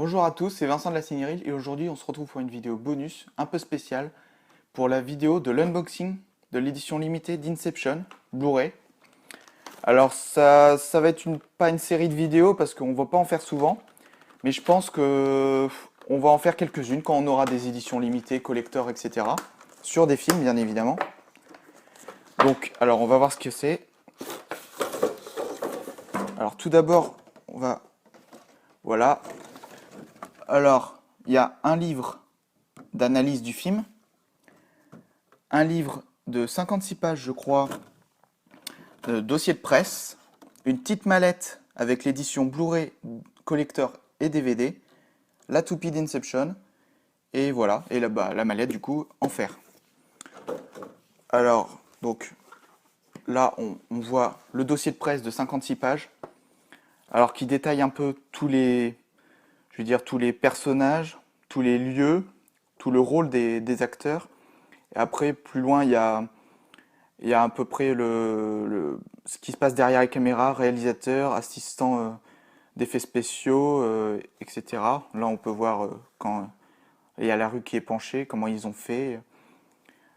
Bonjour à tous, c'est Vincent de la Signerie et aujourd'hui on se retrouve pour une vidéo bonus un peu spéciale pour la vidéo de l'unboxing de l'édition limitée d'Inception Blu-ray. Alors ça va être pas une série de vidéos parce qu'on va pas en faire souvent, mais je pense que on va en faire quelques-unes quand on aura des éditions limitées, collector, etc. Sur des films bien évidemment. Donc alors on va voir ce que c'est. Alors tout d'abord on va... Voilà. Alors il y a un livre d'analyse du film, un livre de 56 pages, je crois, dossier de presse, une petite mallette avec l'édition Blu-ray, collector et DVD, la toupie d'Inception, et voilà, et là-bas, la mallette du coup en fer. Alors, donc là, on voit le dossier de presse de 56 pages, alors qui détaille un peu je veux dire, tous les personnages, tous les lieux, tout le rôle des acteurs. Et après, plus loin, il y a à peu près ce qui se passe derrière la caméra, réalisateur, assistant d'effets spéciaux, etc. Là, on peut voir quand il y a la rue qui est penchée, comment ils ont fait,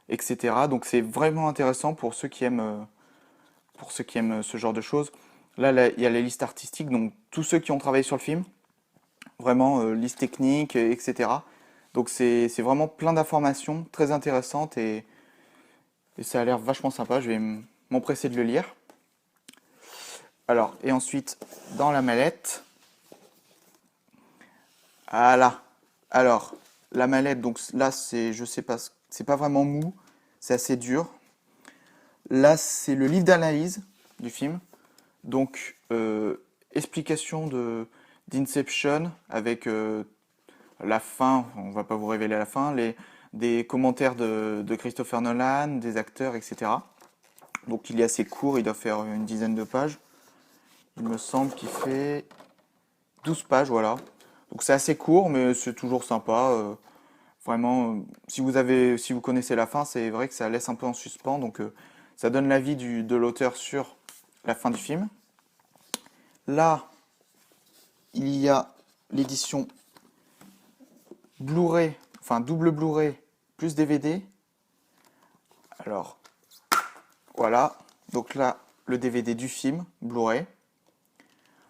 etc. Donc, c'est vraiment intéressant pour ceux qui aiment ce genre de choses. Là, il y a les listes artistiques, donc tous ceux qui ont travaillé sur le film, vraiment liste technique, etc. Donc, c'est vraiment plein d'informations très intéressantes et ça a l'air vachement sympa. Je vais m'empresser de le lire. Alors, et ensuite, dans la mallette, voilà. Alors, la mallette, donc là, je sais pas, c'est pas vraiment mou, c'est assez dur. Là, c'est le livre d'analyse du film. Donc, explication d'Inception avec la fin, on va pas vous révéler la fin, des commentaires de Christopher Nolan, des acteurs, etc. Donc, il est assez court, il doit faire une dizaine de pages. Il me semble qu'il fait 12 pages, voilà. Donc c'est assez court, mais c'est toujours sympa. Vraiment, si vous connaissez la fin, c'est vrai que ça laisse un peu en suspens. Donc ça donne l'avis de l'auteur sur la fin du film. Là, il y a l'édition Blu-ray, enfin double Blu-ray plus DVD. Alors, voilà. Donc là, le DVD du film, Blu-ray.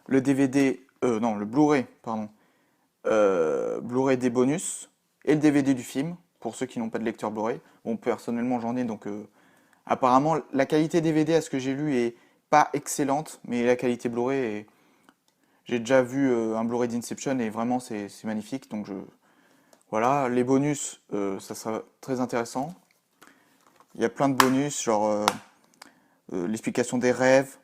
Le DVD, non, le Blu-ray, pardon. Blu-ray des bonus et le DVD du film, pour ceux qui n'ont pas de lecteur Blu-ray. Bon, personnellement, j'en ai, donc apparemment, la qualité DVD, à ce que j'ai lu, est pas excellente, mais la qualité Blu-ray J'ai déjà vu un Blu-ray d'Inception et vraiment, c'est magnifique, donc Voilà, les bonus, ça sera très intéressant. Il y a plein de bonus, genre l'explication des rêves,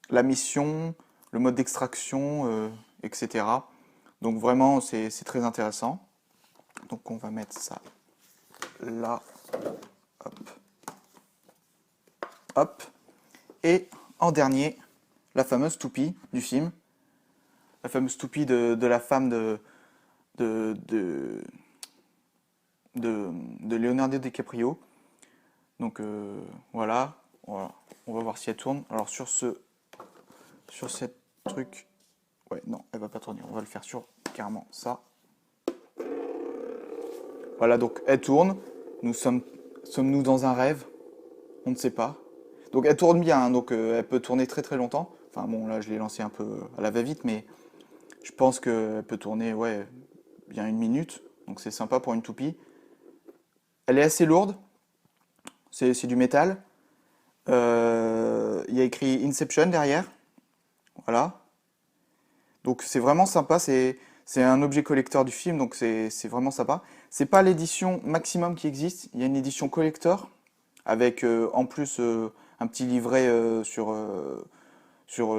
la mission, le mode d'extraction, etc. Donc vraiment, c'est très intéressant. Donc on va mettre ça là, hop, hop. Et en dernier, la fameuse toupie du film. La fameuse toupie de la femme de, de, de Leonardo DiCaprio. Donc voilà, on va voir si elle tourne. Alors sur cette truc, ouais non, elle va pas tourner. On va le faire sur carrément ça. Voilà, donc elle tourne. Sommes-nous dans un rêve? On ne sait pas. Donc elle tourne bien, hein, donc elle peut tourner très très longtemps. Enfin bon, là je l'ai lancé un peu à la va-vite, mais je pense qu'elle peut tourner, ouais, bien une minute. Donc c'est sympa pour une toupie. Elle est assez lourde, c'est du métal. Il y a écrit Inception derrière. Voilà. Donc c'est vraiment sympa, c'est un objet collector du film, donc c'est vraiment sympa. C'est pas l'édition maximum qui existe, il y a une édition collector avec en plus un petit livret sur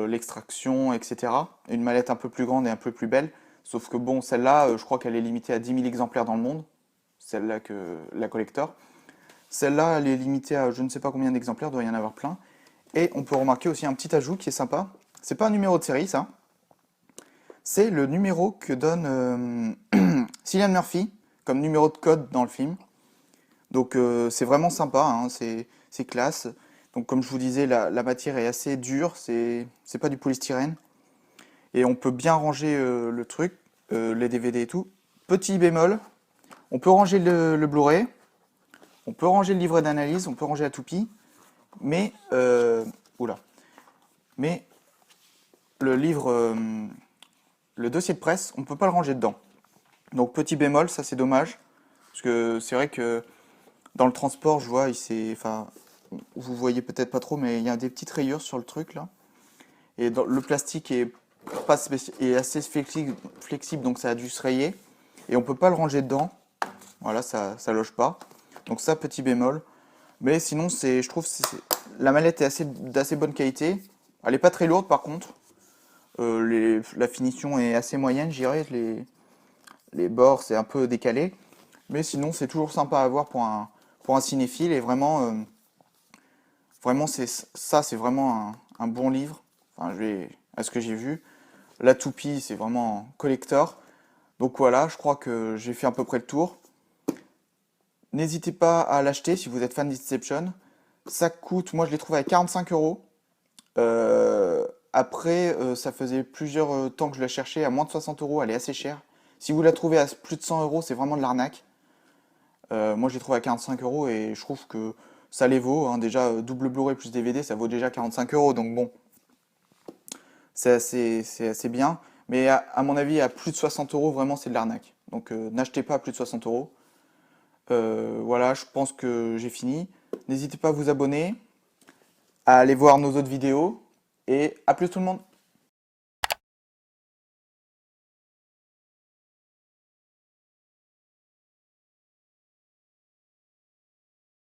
l'extraction, etc. Une mallette un peu plus grande et un peu plus belle. Sauf que bon, celle-là, je crois qu'elle est limitée à 10 000 exemplaires dans le monde, celle-là que la collector. Celle-là, elle est limitée à je ne sais pas combien d'exemplaires, doit y en avoir plein. Et on peut remarquer aussi un petit ajout qui est sympa. C'est pas un numéro de série, ça. C'est le numéro que donne Cillian Murphy comme numéro de code dans le film. Donc c'est vraiment sympa, hein, c'est classe. Donc comme je vous disais, la matière est assez dure, c'est pas du polystyrène. Et on peut bien ranger le truc. les DVD et tout. Petit bémol, on peut ranger le Blu-ray, on peut ranger le livret d'analyse, on peut ranger la toupie, mais, oula, mais le livre, le dossier de presse, on ne peut pas le ranger dedans. Donc petit bémol, ça c'est dommage, parce que c'est vrai que dans le transport, je vois, enfin, vous voyez peut-être pas trop, mais il y a des petites rayures sur le truc là. Et le plastique est assez flexible, donc ça a dû se rayer. Et on peut pas le ranger dedans. Voilà, ça loge pas. Donc ça, petit bémol. Mais sinon, je trouve la mallette est d'assez bonne qualité. Elle est pas très lourde par contre. La finition est assez moyenne, je dirais. Les bords, c'est un peu décalé. Mais sinon, c'est toujours sympa à voir pour un cinéphile. Et vraiment, c'est vraiment un bon livre. Enfin, à ce que j'ai vu. La toupie, c'est vraiment collector. Donc voilà, je crois que j'ai fait à peu près le tour. N'hésitez pas à l'acheter si vous êtes fan d'Inception. Ça coûte, moi je l'ai trouvé à 45 euros. Après, ça faisait plusieurs temps que je la cherchais à moins de 60 euros, elle est assez chère. Si vous la trouvez à plus de 100 euros, c'est vraiment de l'arnaque. Moi je l'ai trouvé à 45 euros et je trouve que ça les vaut, hein. Déjà, double Blu-ray plus DVD, ça vaut déjà 45 euros. Donc bon, c'est assez bien. Mais à mon avis, à plus de 60 euros, vraiment c'est de l'arnaque. Donc n'achetez pas à plus de 60 euros. Voilà, je pense que j'ai fini. N'hésitez pas à vous abonner, à aller voir nos autres vidéos et à plus tout le monde.